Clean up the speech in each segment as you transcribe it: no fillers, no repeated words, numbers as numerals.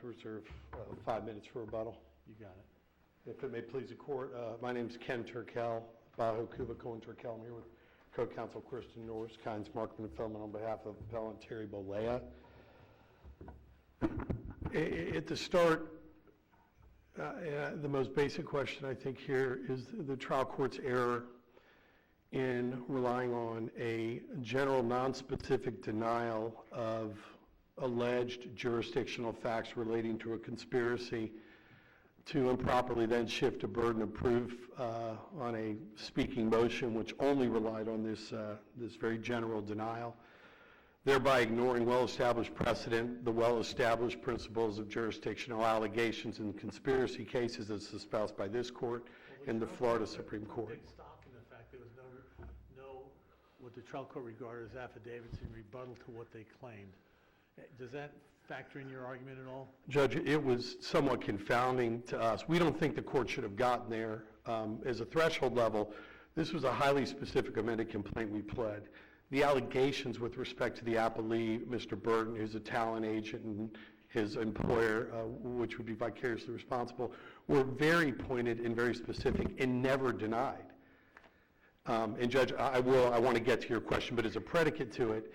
to reserve 5 minutes for rebuttal. You got it. If it may please the court, my name is Ken Turkel, Bajo Cuba Cohen Turkel. I'm here with co-counsel Kristen Norris, Kynes Markman and Feldman on behalf of appellant Terry BOLLEA. At the start, the most basic question I think here is the trial court's error in relying on a general non-specific denial of alleged jurisdictional facts relating to a conspiracy to improperly then shift a burden of proof on a speaking motion which only relied on this very general denial, thereby ignoring well-established precedent, the well-established principles of jurisdictional allegations in conspiracy cases as espoused by this court and the Florida Supreme Court. Big stock in the fact there was no what the trial court regarded as affidavits in rebuttal to what they claimed. Does that factor in your argument at all? Judge, it was somewhat confounding to us. We don't think the court should have gotten there. As a threshold level, this was a highly specific amended complaint we pled. The allegations with respect to the appellee, Mr. Burton, who's a talent agent, and his employer, which would be vicariously responsible, were very pointed and very specific and never denied. And Judge, I want to get to your question, but as a predicate to it,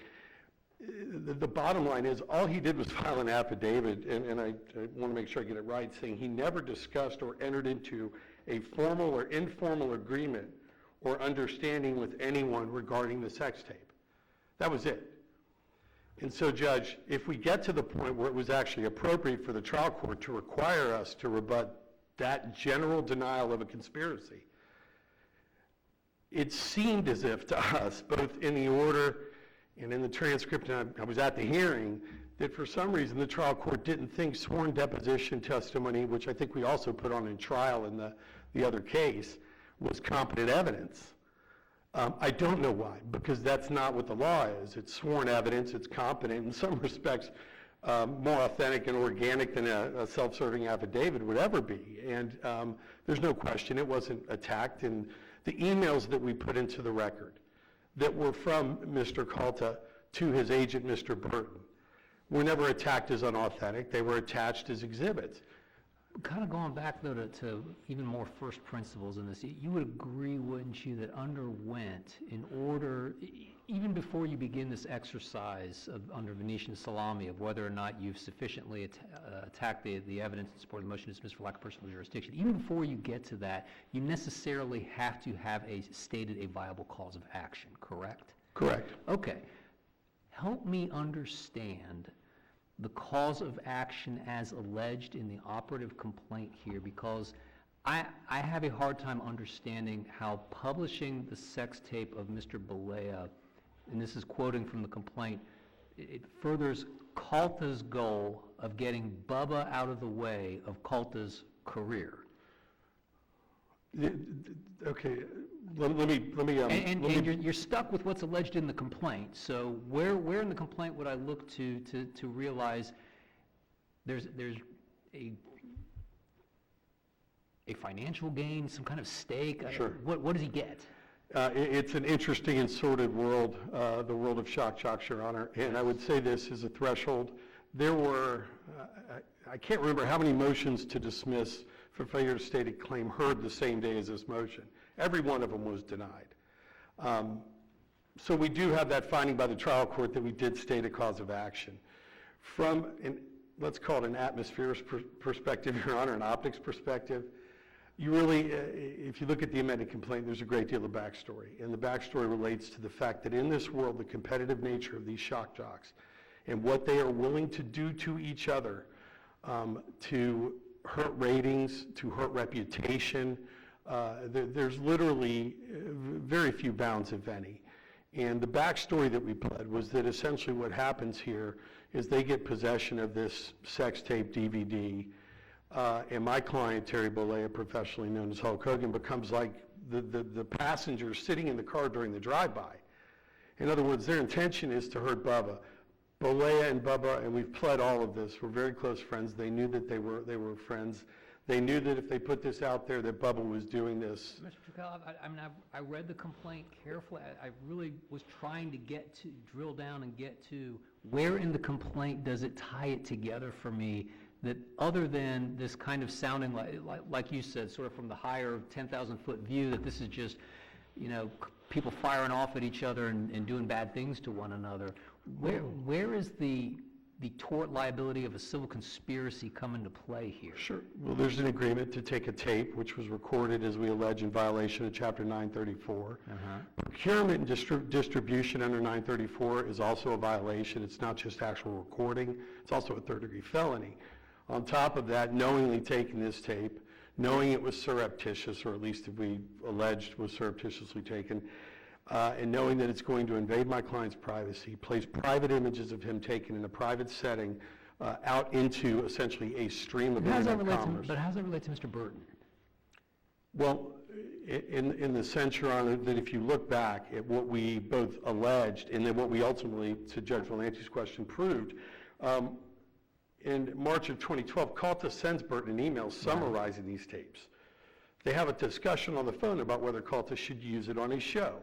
the bottom line is all he did was file an affidavit, and I want to make sure I get it right, saying he never discussed or entered into a formal or informal agreement or understanding with anyone regarding the sex tape. That was it. And so, Judge, if we get to the point where it was actually appropriate for the trial court to require us to rebut that general denial of a conspiracy, it seemed as if to us, both in the order and in the transcript, and I was at the hearing, that for some reason the trial court didn't think sworn deposition testimony, which I think we also put on in trial in the other case, was competent evidence. I don't know why, because that's not what the law is. It's sworn evidence, it's competent, in some respects more authentic and organic than a self-serving affidavit would ever be. And there's no question it wasn't attacked. And the emails that we put into the record that were from Mr. Calta to his agent, Mr. Burton, were never attacked as unauthentic. They were attached as exhibits. Kind of going back, though, to even more first principles in this, you would agree, wouldn't you, that underwent, in order, even before you begin this exercise of, under Venetian salami, of whether or not you've sufficiently attacked the evidence in support of the motion to dismiss for lack of personal jurisdiction, even before you get to that, you necessarily have to have stated a viable cause of action, correct? Correct. Okay. Help me understand the cause of action as alleged in the operative complaint here, because I have a hard time understanding how publishing the sex tape of Mr. BOLLEA, and this is quoting from the complaint, it furthers Calta's goal of getting Bubba out of the way of Calta's career. Okay, let me. You're stuck with what's alleged in the complaint. So where in the complaint would I look to realize there's a financial gain, some kind of stake? Sure. What does he get? It's an interesting and sordid world, the world of shock jocks, Your Honor. And I would say this is a threshold. There were, I can't remember how many motions to dismiss for failure to state a claim heard the same day as this motion. Every one of them was denied. So we do have that finding by the trial court that we did state a cause of action. From, let's call it an atmospheric perspective, Your Honor, an optics perspective, you really, if you look at the amended complaint, there's a great deal of backstory. And the backstory relates to the fact that in this world, the competitive nature of these shock jocks and what they are willing to do to each other to hurt ratings, to hurt reputation, there's literally very few bounds, if any. And the backstory that we pled was that essentially what happens here is they get possession of this sex tape DVD, and my client, Terry BOLLEA, professionally known as Hulk Hogan, becomes like the passenger sitting in the car during the drive-by. In other words, their intention is to hurt Bubba. BOLLEA and Bubba, and we've pled all of this, were very close friends. They knew that they were friends. They knew that if they put this out there that Bubba was doing this. Mr. Turkel, I read the complaint carefully. I really was trying to drill down and get to where in the complaint does it tie it together for me that other than this kind of sounding like you said, sort of from the higher 10,000-foot view, that this is just, people firing off at each other and doing bad things to one another, where is the tort liability of a civil conspiracy come into play here? Sure. Well, there's an agreement to take a tape, which was recorded, as we allege, in violation of Chapter 934. Procurement and distribution under 934 is also a violation. It's not just actual recording. It's also a third-degree felony. On top of that, knowingly taking this tape, knowing it was surreptitious, or at least if we alleged was surreptitiously taken, and knowing that it's going to invade my client's privacy, place private images of him taken in a private setting out into essentially a stream of internet commerce. But how does that relate to Mr. Burton? Well, in the sense, Your Honor, that if you look back at what we both alleged and then what we ultimately, to Judge Valante's question, proved, in March of 2012, Calta sends Burton an email summarizing these tapes. They have a discussion on the phone about whether Calta should use it on his show.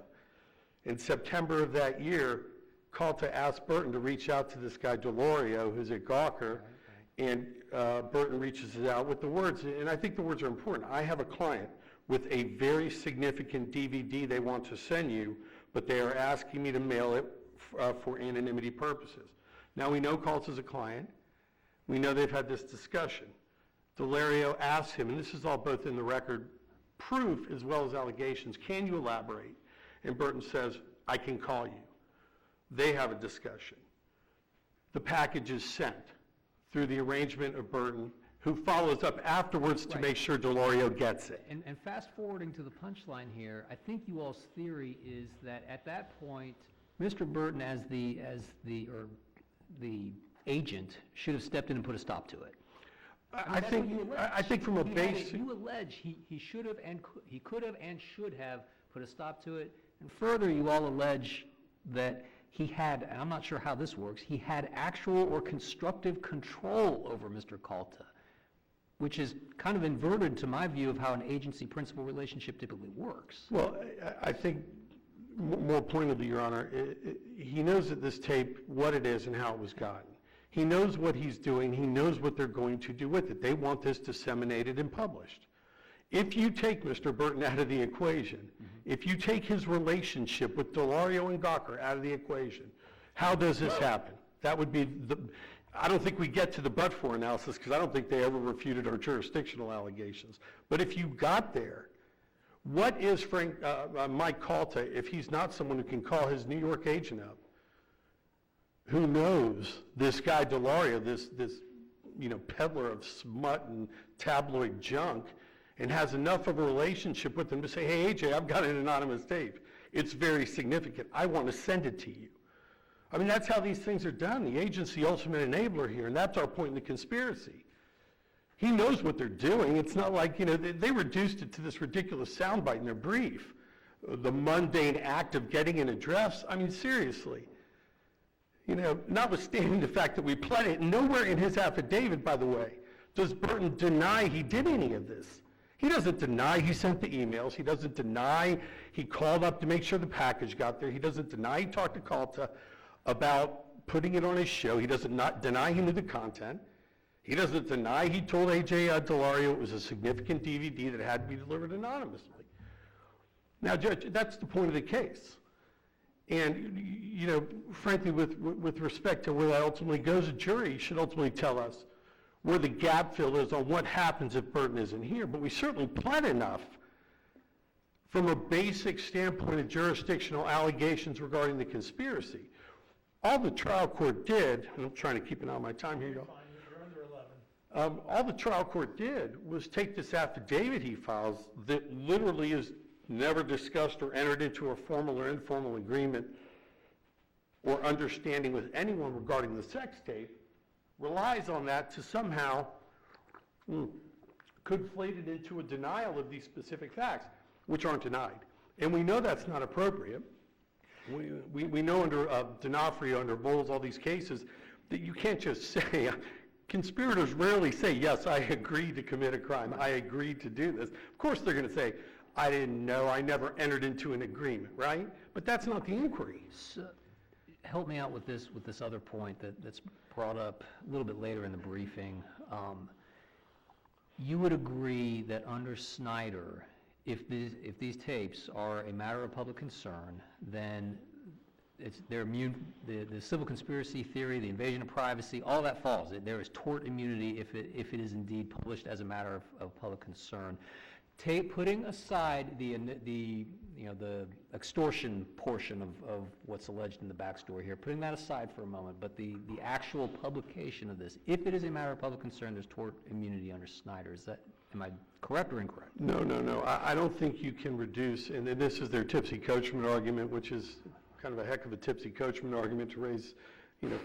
In September of that year, Calta asked Burton to reach out to this guy, Delorio, who's at Gawker, and Burton reaches out with the words, and I think the words are important. I have a client with a very significant DVD they want to send you, but they are asking me to mail it for anonymity purposes. Now, we know Calta's a client. We know they've had this discussion. Delorio asks him, and this is all both in the record, proof as well as allegations, can you elaborate? And Burton says, I can call you. They have a discussion. The package is sent through the arrangement of Burton, who follows up afterwards to make sure Delorio gets it. And fast forwarding to the punchline here, I think you all's theory is that at that point, Mr. Burton, as the agent, should have stepped in and put a stop to it. I think from a base. You allege he should have and he could have and should have put a stop to it. And further, you all allege that he had, and I'm not sure how this works, he had actual or constructive control over Mr. Calta, which is kind of inverted to my view of how an agency-principal relationship typically works. Well, I think more pointedly, Your Honor, he knows at this tape what it is and how it was gotten. He knows what he's doing. He knows what they're going to do with it. They want this disseminated and published. If you take Mr. Burton out of the equation, if you take his relationship with Delorio and Gawker out of the equation, how does this happen? That would be I don't think we get to the but-for analysis because I don't think they ever refuted our jurisdictional allegations. But if you got there, what is Mike Calta if he's not someone who can call his New York agent up, who knows this guy Delorio, this peddler of smut and tabloid junk, and has enough of a relationship with him to say, hey, AJ, I've got an anonymous tape. It's very significant. I want to send it to you. I mean, that's how these things are done. The agent's the ultimate enabler here, and that's our point in the conspiracy. He knows what they're doing. It's not like, they reduced it to this ridiculous soundbite in their brief. The mundane act of getting an address. I mean, seriously. Notwithstanding the fact that we pled it, nowhere in his affidavit, by the way, does Burton deny he did any of this. He doesn't deny he sent the emails. He doesn't deny he called up to make sure the package got there. He doesn't deny he talked to Calta about putting it on his show. He doesn't deny he knew the content. He doesn't deny he told AJ Delorio it was a significant DVD that had to be delivered anonymously. Now, Judge, that's the point of the case. And, frankly, with respect to where that ultimately goes, a jury should ultimately tell us where the gap fill is on what happens if Burton isn't here. But we certainly pled enough from a basic standpoint of jurisdictional allegations regarding the conspiracy. All the trial court did, and I'm trying to keep an eye on my time here, y'all. You're under 11. All the trial court did was take this affidavit he files that literally is never discussed or entered into a formal or informal agreement or understanding with anyone regarding the sex tape, relies on that to somehow conflate it into a denial of these specific facts, which aren't denied. And we know that's not appropriate. We know under D'Onofrio, under Bowles, all these cases, that you can't just say, conspirators rarely say, yes, I agreed to commit a crime. I agreed to do this. Of course they're going to say, I didn't know, I never entered into an agreement, right? But that's not the inquiry. So, help me out with this other point that's brought up a little bit later in the briefing. You would agree that under Snyder, if these tapes are a matter of public concern, then they're immune, the civil conspiracy theory, the invasion of privacy, all that falls. There is tort immunity if it is indeed published as a matter of public concern. Putting aside the extortion portion of what's alleged in the backstory here, putting that aside for a moment, but the actual publication of this, if it is a matter of public concern, there's tort immunity under Snyder. Am I correct or incorrect? No. I don't think you can reduce, and this is their tipsy coachman argument, which is kind of a heck of a tipsy coachman argument to raise,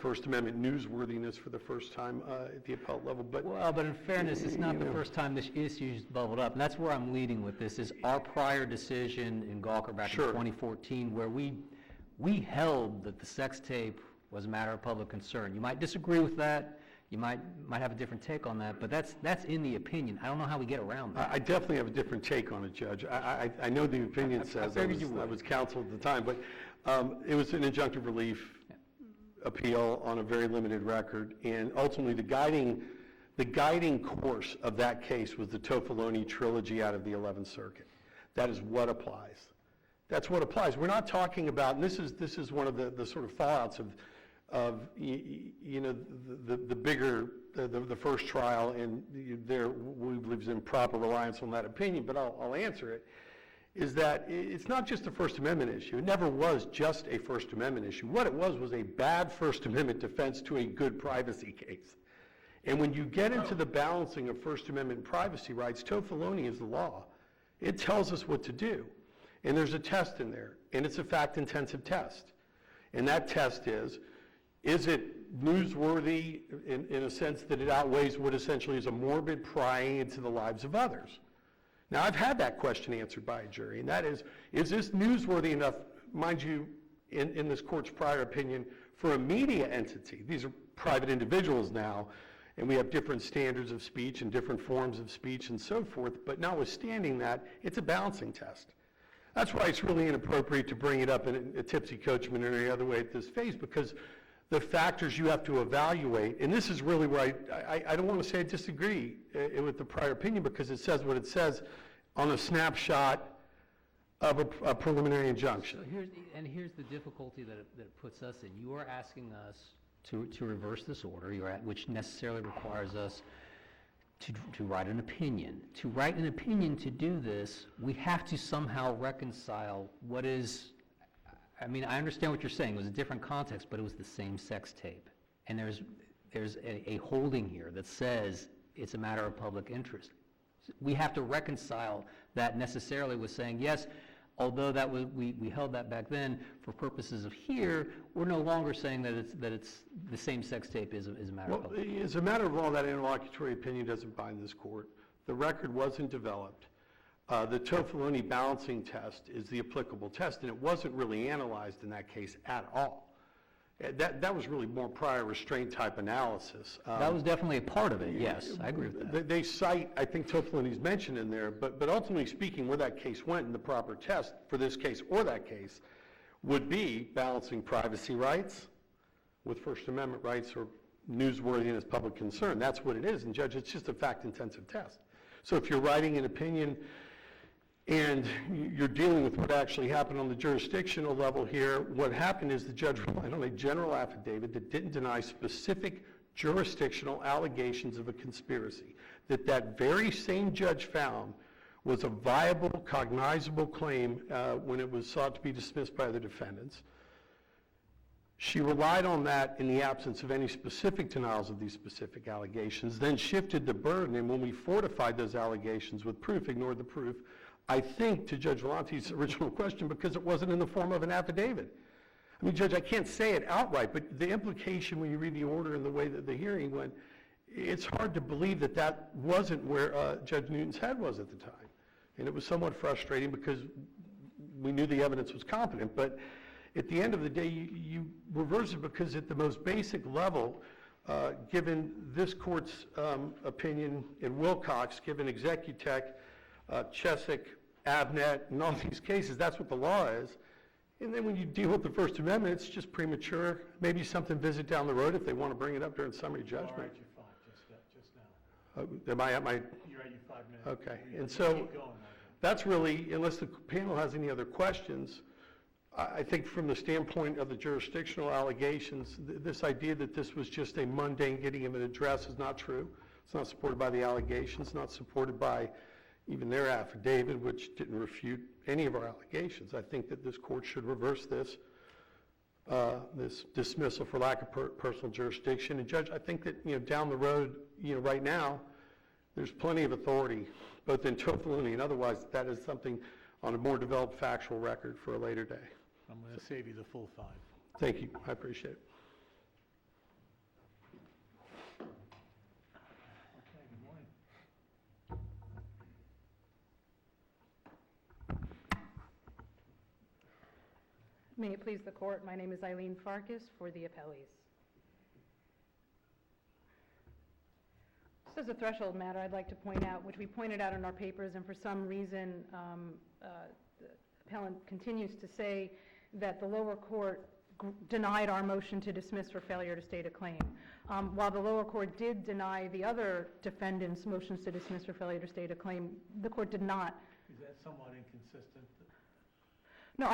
First Amendment newsworthiness for the first time at the appellate level. But in fairness, it's not the first time this issue's bubbled up, and that's where I'm leading with this. Is our prior decision in Gawker back in 2014, where we held that the sex tape was a matter of public concern. You might disagree with that. You might have a different take on that, but that's in the opinion. I don't know how we get around that. I definitely have a different take on it, Judge. I know the opinion says I was counsel at the time, but it was an injunctive relief appeal on a very limited record, and ultimately the guiding course of that case was the Toffoloni trilogy out of the 11th Circuit. That is what applies. That's what applies. We're not talking about, and this is one of the sort of fallouts of the bigger, the first trial, and there we believe is improper reliance on that opinion, but I'll answer it, is that it's not just a First Amendment issue. It never was just a First Amendment issue. What it was a bad First Amendment defense to a good privacy case. And when you get into the balancing of First Amendment privacy rights, Toffoloni is the law. It tells us what to do. And there's a test in there, and it's a fact-intensive test. And that test is it newsworthy in a sense that it outweighs what essentially is a morbid prying into the lives of others? Now, I've had that question answered by a jury, and that is this newsworthy enough, mind you, in this court's prior opinion, for a media entity? These are private individuals now, and we have different standards of speech and different forms of speech and so forth, but notwithstanding that, it's a balancing test. That's why it's really inappropriate to bring it up in a tipsy coachman or any other way at this phase, because the factors you have to evaluate, and this is really where I don't want to say I disagree with the prior opinion, because it says what it says on a snapshot of a preliminary injunction. So here's the difficulty that it puts us in. You are asking us to reverse this order, which necessarily requires us to write an opinion. To write an opinion to do this, we have to somehow reconcile what is, I understand what you're saying. It was a different context, but it was the same sex tape. And there's a holding here that says it's a matter of public interest. We have to reconcile that necessarily with saying, yes, although that was, we held that back then for purposes of here, we're no longer saying that it's the same sex tape is a matter of public interest. As a matter of law, that interlocutory opinion doesn't bind this court. The record wasn't developed. The Toffoloni balancing test is the applicable test, and it wasn't really analyzed in that case at all. That was really more prior restraint type analysis. That was definitely a part of it, yes, I agree with that. They cite, I think Toffoloni's mentioned in there, but ultimately speaking, where that case went in the proper test for this case or that case would be balancing privacy rights with First Amendment rights or newsworthiness, public concern. That's what it is, and Judge, it's just a fact-intensive test. So if you're writing an opinion and you're dealing with what actually happened on the jurisdictional level here, what happened is the judge relied on a general affidavit that didn't deny specific jurisdictional allegations of a conspiracy, that very same judge found was a viable, cognizable claim when it was sought to be dismissed by the defendants. She relied on that in the absence of any specific denials of these specific allegations, then shifted the burden, and when we fortified those allegations with proof, ignored the proof, I think, to Judge Volante's original question, because it wasn't in the form of an affidavit. I mean, Judge, I can't say it outright, but the implication when you read the order and the way that the hearing went, it's hard to believe that wasn't where Judge Newton's head was at the time. And it was somewhat frustrating because we knew the evidence was competent, but at the end of the day, you reverse it because at the most basic level, given this court's opinion in Wilcox, given Executech, Chesick, Abnet, and all these cases, that's what the law is. And then when you deal with the First Amendment, it's just premature. Maybe something visit down the road if they want to bring it up during summary judgment. All right, you're fine, just now. Am I at my, You're at your 5 minutes. okay. You And so keep going, Michael. that's really, unless the panel has any other questions, I think from the standpoint of the jurisdictional allegations, this idea that this was just a mundane getting of an address is not true. It's not supported by the allegations, not supported by even their affidavit, which didn't refute any of our allegations. I think that this court should reverse this dismissal for lack of personal jurisdiction. And Judge, I think that, down the road, right now, there's plenty of authority, both in Tofaluni and otherwise, that is something on a more developed factual record for a later day. I'm going to save you the full 5. Thank you, I appreciate it. Okay, good morning. May it please the court, my name is Eileen Farkas for the appellees. Just as a threshold matter, I'd like to point out, which we pointed out in our papers, and for some reason the appellant continues to say that the lower court denied our motion to dismiss for failure to state a claim. While the lower court did deny the other defendants' motions to dismiss for failure to state a claim, the court did not. Is that somewhat inconsistent? No,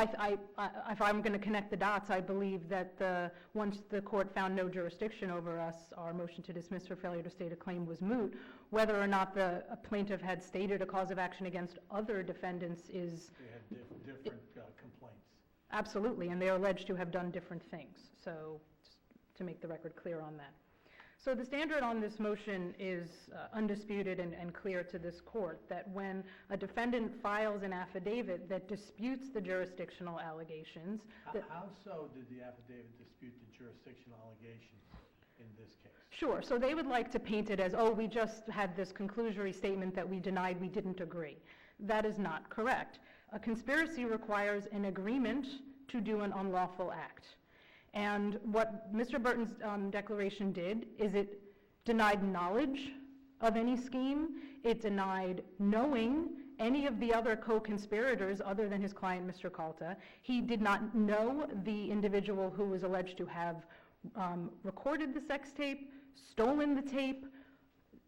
if I'm going to connect the dots, I believe that once the court found no jurisdiction over us, our motion to dismiss for failure to state a claim was moot. Whether or not the plaintiff had stated a cause of action against other defendants is... They had different complaints. Absolutely, and they are alleged to have done different things. So, just to make the record clear on that. So the standard on this motion is undisputed and clear to this court, that when a defendant files an affidavit that disputes the jurisdictional allegations... How so did the affidavit dispute the jurisdictional allegations in this case? Sure, so they would like to paint it as, oh, we just had this conclusory statement that we denied, we didn't agree. That is not correct. A conspiracy requires an agreement to do an unlawful act. And what Mr. Burton's declaration did is it denied knowledge of any scheme. It denied knowing any of the other co-conspirators other than his client, Mr. Calta. He did not know the individual who was alleged to have recorded the sex tape, stolen the tape,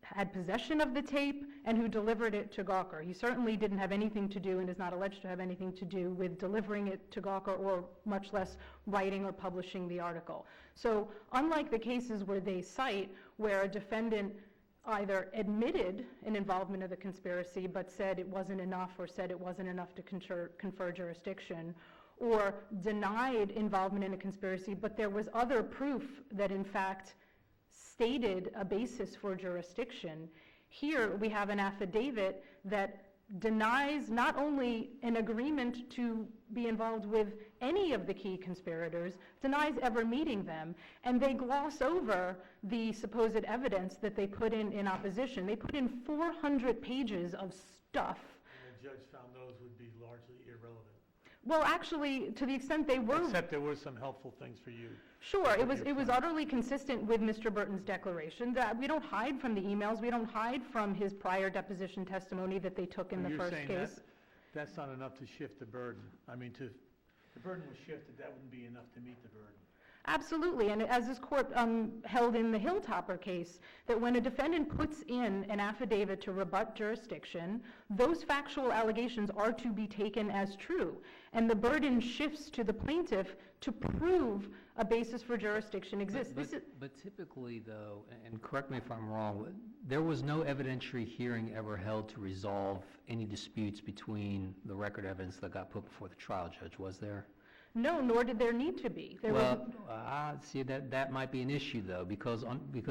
had possession of the tape, and who delivered it to Gawker. He certainly didn't have anything to do and is not alleged to have anything to do with delivering it to Gawker or much less writing or publishing the article. So unlike the cases where they cite where a defendant either admitted an involvement of the conspiracy but said it wasn't enough or said it wasn't enough to confer jurisdiction, or denied involvement in a conspiracy but there was other proof that in fact stated a basis for jurisdiction. Here we have an affidavit that denies not only an agreement to be involved with any of the key conspirators, denies ever meeting them, and they gloss over the supposed evidence that they put in opposition. They put in 400 pages of stuff. And the judge found those would be largely irrelevant. Well, actually, to the extent they were... Except there were some helpful things for you. Sure, it was utterly consistent with Mr. Burton's declaration that we don't hide from the emails, we don't hide from his prior deposition testimony that they took in the first case. You're saying that's not enough to shift the burden. I mean, the burden was shifted, that wouldn't be enough to meet the burden. Absolutely, and as this court held in the Hilltopper case, that when a defendant puts in an affidavit to rebut jurisdiction, those factual allegations are to be taken as true, and the burden shifts to the plaintiff to prove a basis for jurisdiction exists. But typically, though, and correct me if I'm wrong, there was no evidentiary hearing ever held to resolve any disputes between the record evidence that got put before the trial judge, was there? No, nor did there need to be. See, that might be an issue, though, because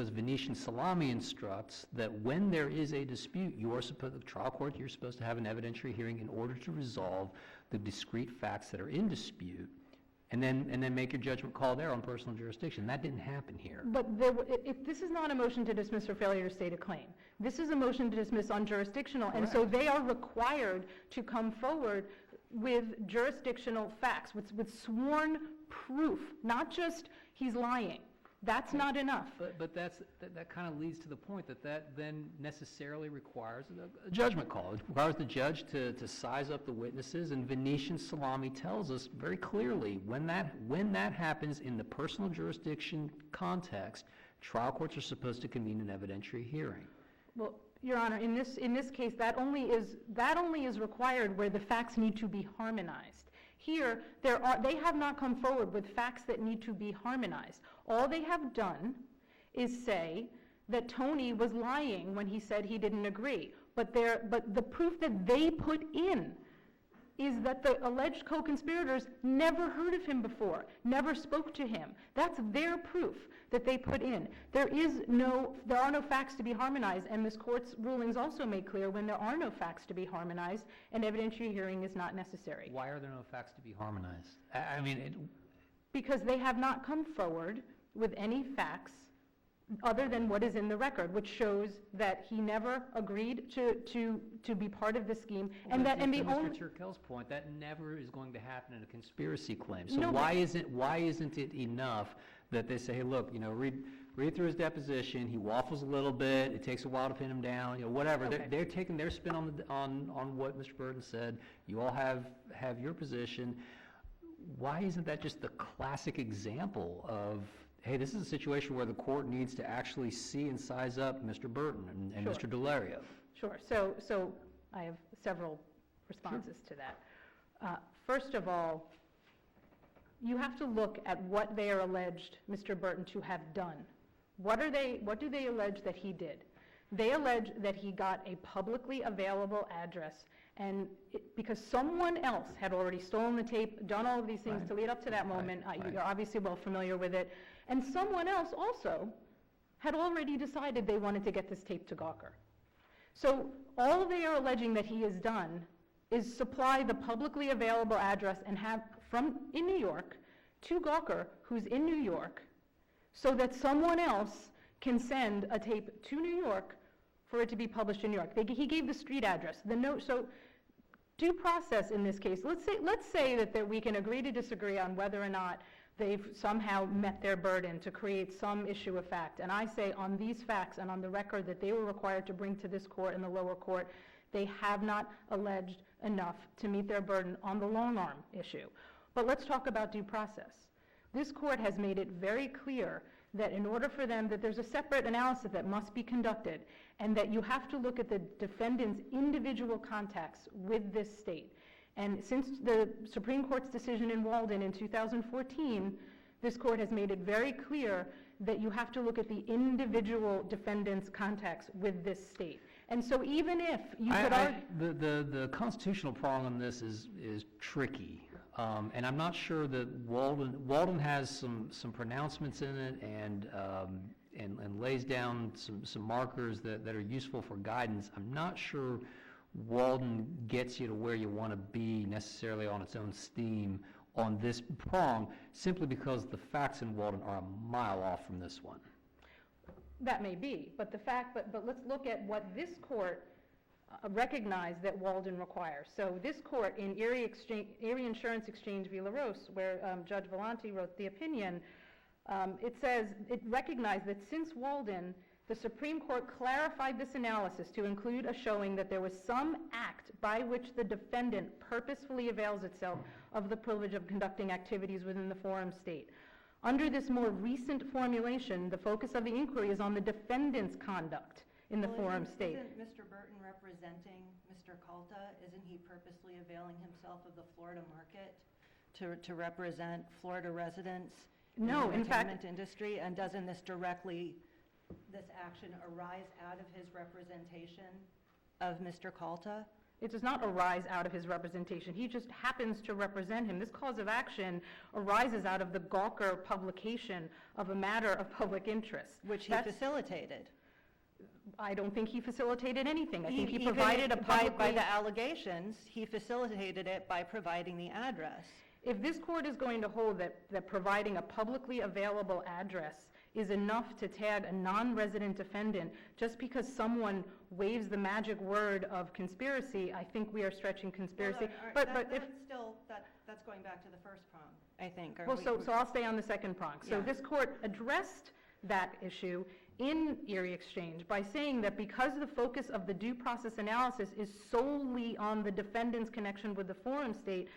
Venetian Salami instructs that when there is a dispute, the trial court, you're supposed to have an evidentiary hearing in order to resolve the discrete facts that are in dispute, and then make your judgment call there on personal jurisdiction. That didn't happen here. But this is not a motion to dismiss for failure to state a claim. This is a motion to dismiss on jurisdictional, and so they are required to come forward with jurisdictional facts, with sworn proof, not just he's lying. That's not enough. But that kind of leads to the point that then necessarily requires a judgment call. It requires the judge to size up the witnesses, and Venetian Salami tells us very clearly when that happens in the personal jurisdiction context, trial courts are supposed to convene an evidentiary hearing. Well, Your Honor, in this case, that only is required where the facts need to be harmonized. Here, they have not come forward with facts that need to be harmonized. All they have done is say that Tony was lying when he said he didn't agree. But the proof that they put in is that the alleged co-conspirators never heard of him before, never spoke to him. That's their proof that they put in. There are no facts to be harmonized, and this court's rulings also make clear when there are no facts to be harmonized, an evidentiary hearing is not necessary. Why are there no facts to be harmonized? I mean, Because they have not come forward with any facts other than what is in the record, which shows that he never agreed to be part of the scheme, and that and the only. Mr. Turkel's point, that never is going to happen in a conspiracy claim. So No, why isn't it enough that they say, hey, look, read through his deposition. He waffles a little bit. It takes a while to pin him down. Whatever. Okay. They're taking their spin on what Mr. Burton said. You all have your position. Why isn't that just the classic example of, hey, this is a situation where the court needs to actually see and size up Mr. Burton and Sure. Mr. Delario? Sure. So I have several responses to that. First of all, you have to look at what they are alleged Mr. Burton to have done. What do they allege that he did? They allege that he got a publicly available address, and because someone else had already stolen the tape, done all of these things to lead up to that moment, Right. you're obviously well familiar with it, and someone else also had already decided they wanted to get this tape to Gawker. So all they are alleging that he has done is supply the publicly available address and have in New York to Gawker, who's in New York, so that someone else can send a tape to New York for it to be published in New York. He gave the street address. So due process in this case, let's say that we can agree to disagree on whether or not they've somehow met their burden to create some issue of fact. And I say on these facts and on the record that they were required to bring to this court and the lower court, they have not alleged enough to meet their burden on the long arm issue. But let's talk about due process. This court has made it very clear that in order for them, that there's a separate analysis that must be conducted, and that you have to look at the defendant's individual contacts with this state. And since the Supreme Court's decision in Walden in 2014, this court has made it very clear that you have to look at the individual defendant's contacts with this state. And so even if you could argue... The constitutional problem in this is tricky. And I'm not sure that Walden has some pronouncements in it and lays down some markers that are useful for guidance. I'm not sure Walden gets you to where you want to be necessarily on its own steam on this prong, simply because the facts in Walden are a mile off from this one. That may be, but let's look at what this court recognized that Walden requires. So this court in Erie Insurance Exchange v. LaRose, where Judge Volante wrote the opinion, it recognized that since Walden, the Supreme Court clarified this analysis to include a showing that there was some act by which the defendant purposefully avails itself of the privilege of conducting activities within the forum state. Under this more recent formulation, the focus of the inquiry is on the defendant's conduct in the forum state. Isn't Mr. Burton representing Mr. Calta? Isn't he purposely availing himself of the Florida market to represent Florida residents No, in in the fact- entertainment industry? And doesn't this action arise out of his representation of Mr. Calta? It does not arise out of his representation. He just happens to represent him. This cause of action arises out of the Gawker publication of a matter of public interest. Which he That's- facilitated. I don't think he facilitated anything. I think he provided a by publicly... the allegations, he facilitated it by providing the address. If this court is going to hold that providing a publicly available address is enough to tag a non-resident defendant just because someone waves the magic word of conspiracy, I think we are stretching conspiracy. Well, that's going back to the first prong, I think. So I'll stay on the second prong. So Yeah. this court addressed that issue in Erie Exchange by saying that because the focus of the due process analysis is solely on the defendant's connection with the forum state,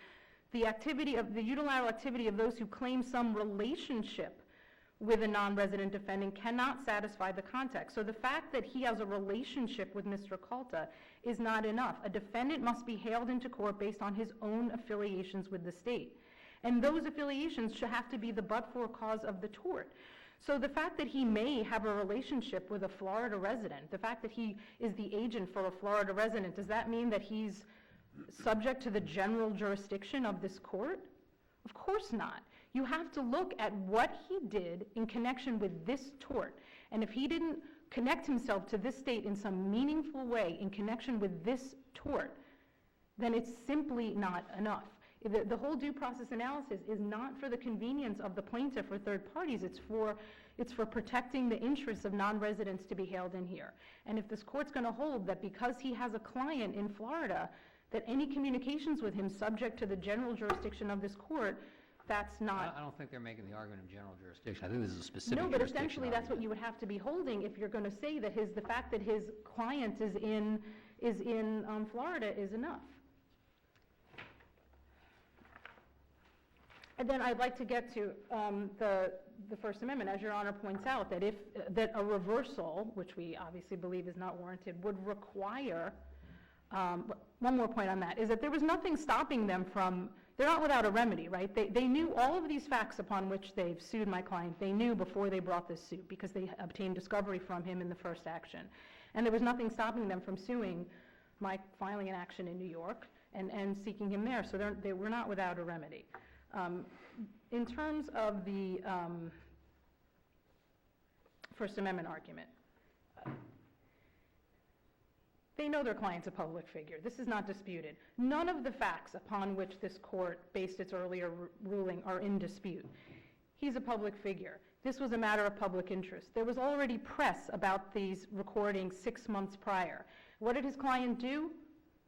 the unilateral activity of those who claim some relationship with a non-resident defendant cannot satisfy the context. So the fact that he has a relationship with Mr. Calta is not enough. A defendant must be hailed into court based on his own affiliations with the state. And those affiliations should have to be the but-for cause of the tort. So the fact that he may have a relationship with a Florida resident, the fact that he is the agent for a Florida resident, does that mean that he's subject to the general jurisdiction of this court? Of course not. You have to look at what he did in connection with this tort. And if he didn't connect himself to this state in some meaningful way in connection with this tort, then it's simply not enough. The whole due process analysis is not for the convenience of the plaintiff or third parties. It's for protecting the interests of non-residents to be hailed in here. And if this court's going to hold that because he has a client in Florida, that any communications with him subject to the general jurisdiction of this court, that's not... I don't think they're making the argument of general jurisdiction. I think this is a specific No, but jurisdiction essentially that's what argument. you would have to be holding if you're going to say that the fact that his client is in Florida is enough. And then I'd like to get to the First Amendment, as Your Honor points out, that a reversal, which we obviously believe is not warranted, would require, one more point on that, is that there was nothing stopping them from, they're not without a remedy, right? They knew all of these facts upon which they've sued my client. They knew before they brought this suit because they obtained discovery from him in the first action. And there was nothing stopping them from filing an action in New York and seeking him there. So they were not without a remedy. In terms of the First Amendment argument, they know their client's a public figure. This is not disputed. None of the facts upon which this court based its earlier ruling are in dispute. He's a public figure. This was a matter of public interest. There was already press about these recordings 6 months prior. What did his client do?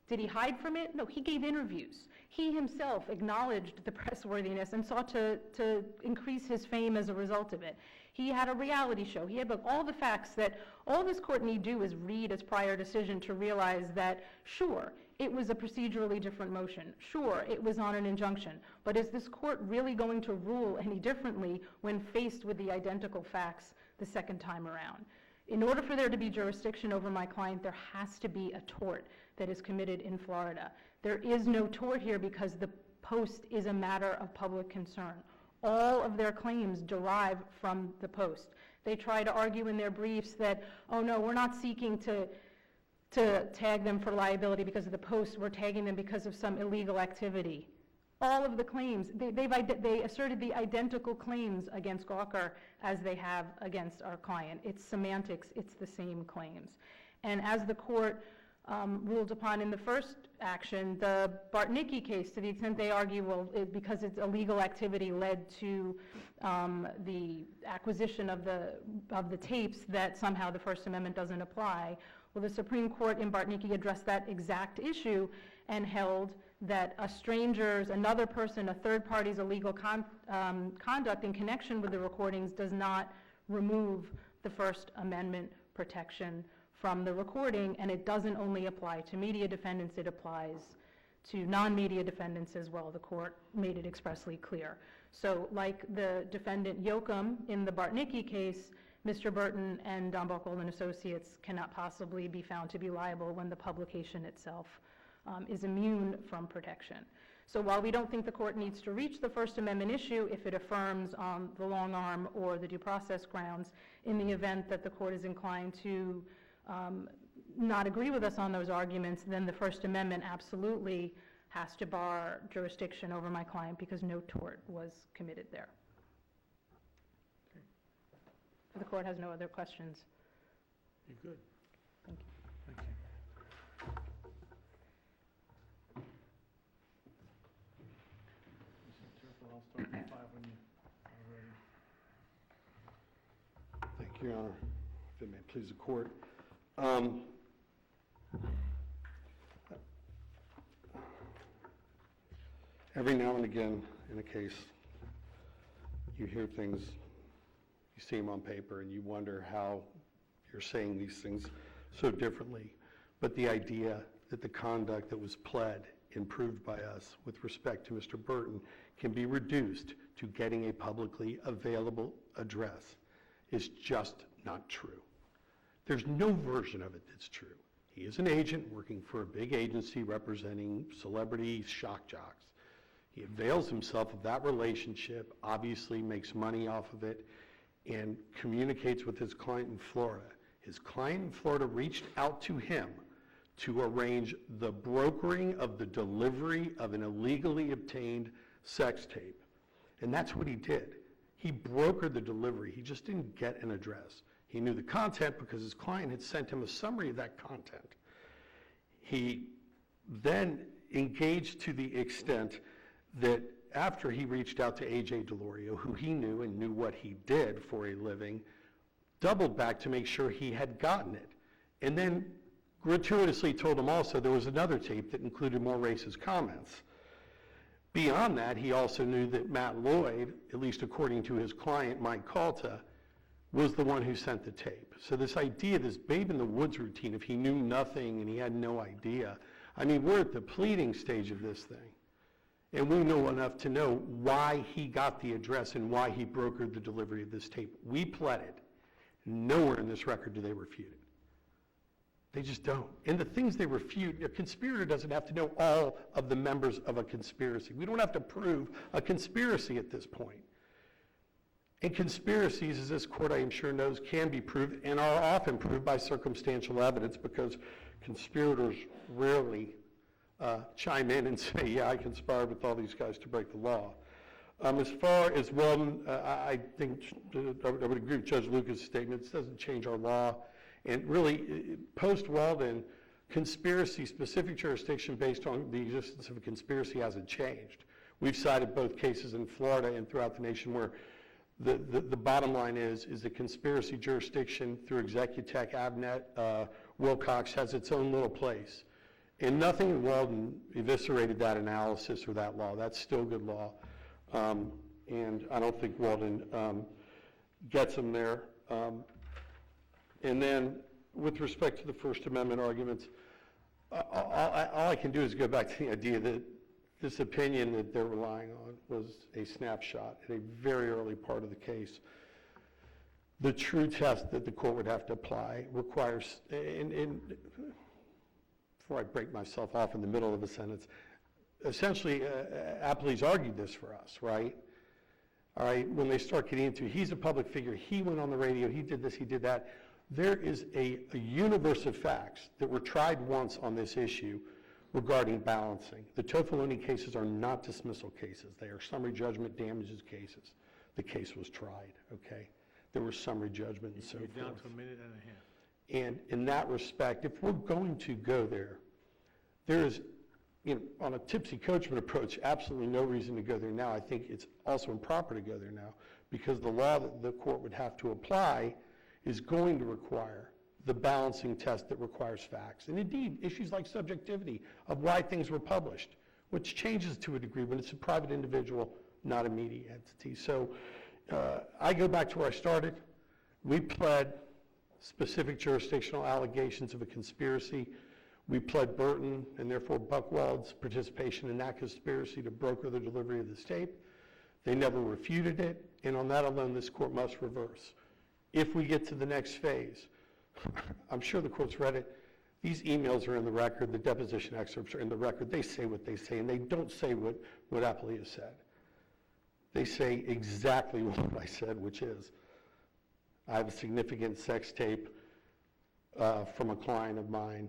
Did he hide from it? No, he gave interviews. He himself acknowledged the pressworthiness and sought to increase his fame as a result of it. He had a reality show. He had all the facts that all this court need do is read its prior decision to realize that, sure, it was a procedurally different motion. Sure, it was on an injunction. But is this court really going to rule any differently when faced with the identical facts the second time around? In order for there to be jurisdiction over my client, there has to be a tort that is committed in Florida. There is no tort here because the post is a matter of public concern. All of their claims derive from the post. They try to argue in their briefs that, oh no, we're not seeking to tag them for liability because of the post, we're tagging them because of some illegal activity. All of the claims, they asserted the identical claims against Gawker as they have against our client. It's semantics, it's the same claims. And as the court ruled upon in the first action, the Bartnicki case, to the extent they argue, well, because it's illegal activity led to the acquisition of the tapes, that somehow the First Amendment doesn't apply. Well, the Supreme Court in Bartnicki addressed that exact issue and held that another person, a third party's illegal conduct in connection with the recordings does not remove the First Amendment protection from the recording, and it doesn't only apply to media defendants, it applies to non-media defendants as well. The court made it expressly clear. So like the defendant Yoakum in the Bartnicki case, Mr. Burton and Don Buchwald and Associates cannot possibly be found to be liable when the publication itself is immune from protection. So while we don't think the court needs to reach the First Amendment issue if it affirms on the long arm or the due process grounds, in the event that the court is inclined to not agree with us on those arguments, then the First Amendment absolutely has to bar jurisdiction over my client because no tort was committed there. The court has no other questions. You're good. Thank you. Thank you. Mr. Turple, I'll start with 5 when you're ready. Thank you, Your Honor. If it may please the court. Every now and again in a case, you hear things, you see them on paper, and you wonder how you're saying these things so differently. But the idea that the conduct that was pled and proved by us with respect to Mr. Burton can be reduced to getting a publicly available address is just not true. There's no version of it that's true. He is an agent working for a big agency representing celebrity shock jocks. He avails himself of that relationship, obviously makes money off of it, and communicates with his client in Florida. His client in Florida reached out to him to arrange the brokering of the delivery of an illegally obtained sex tape. And that's what he did. He brokered the delivery. He just didn't get an address. He knew the content because his client had sent him a summary of that content. He then engaged to the extent that after he reached out to A.J. Delorio, who he knew and knew what he did for a living, doubled back to make sure he had gotten it. And then gratuitously told him also there was another tape that included more racist comments. Beyond that, he also knew that Matt Lloyd, at least according to his client, Mike Calta, was the one who sent the tape. So this idea, this babe in the woods routine, if he knew nothing and he had no idea, I mean, we're at the pleading stage of this thing. And we know enough to know why he got the address and why he brokered the delivery of this tape. We pled it. Nowhere in this record do they refute it. They just don't. And the things they refute, a conspirator doesn't have to know all of the members of a conspiracy. We don't have to prove a conspiracy at this point. And conspiracies, as this court I am sure knows, can be proved and are often proved by circumstantial evidence because conspirators rarely chime in and say, yeah, I conspired with all these guys to break the law. As far as Walden, I think I would agree with Judge Lucas' statement. It doesn't change our law. And really, post-Walden, conspiracy, specific jurisdiction based on the existence of a conspiracy hasn't changed. We've cited both cases in Florida and throughout the nation where the bottom line is the conspiracy jurisdiction through Executech, Abnet, Wilcox has its own little place. And nothing in Walden eviscerated that analysis or that law. That's still good law. And I don't think Walden gets them there. And then with respect to the First Amendment arguments, all I can do is go back to the idea that this opinion that they're relying on was a snapshot at a very early part of the case. The true test that the court would have to apply requires, and before I break myself off in the middle of a sentence, essentially, Appley's argued this for us, right? All right, when they start getting into, he's a public figure, he went on the radio, he did this, he did that. There is a universe of facts that were tried once on this issue regarding balancing. The Toffoloni cases are not dismissal cases. They are summary judgment damages cases. The case was tried, okay? There was summary judgment and so forth. You're down to a minute and a half. And in that respect, if we're going to go there, there is, on a tipsy coachman approach, absolutely no reason to go there now. I think it's also improper to go there now because the law that the court would have to apply is going to require the balancing test that requires facts. And indeed, issues like subjectivity of why things were published, which changes to a degree when it's a private individual, not a media entity. So I go back to where I started. We pled specific jurisdictional allegations of a conspiracy. We pled Burton and therefore BUCHWALD's participation in that conspiracy to broker the delivery of this tape. They never refuted it, and on that alone, this court must reverse. If we get to the next phase, I'm sure the court's read it. These emails are in the record, the deposition excerpts are in the record. They say what they say, and they don't say what Appley has said. They say exactly what I said, which is, I have a significant sex tape from a client of mine.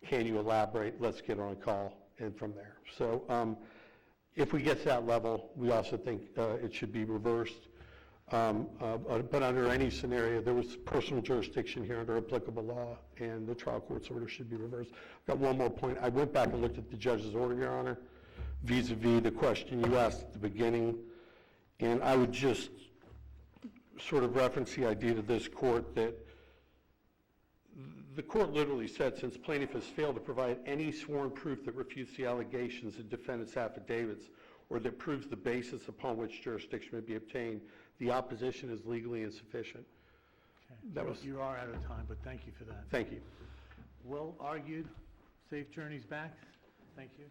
Can you elaborate? Let's get on a call, and from there. So if we get to that level, we also think it should be reversed. But under any scenario, there was personal jurisdiction here under applicable law, and the trial court's order should be reversed. I've got one more point. I went back and looked at the judge's order, Your Honor, vis-a-vis the question you asked at the beginning, and I would just sort of reference the idea to this court that the court literally said, since plaintiff has failed to provide any sworn proof that refutes the allegations in defendant's affidavits or that proves the basis upon which jurisdiction may be obtained, the opposition is legally insufficient. Okay. You are out of time, but thank you for that. Thank you. Well argued. Safe journeys back. Thank you.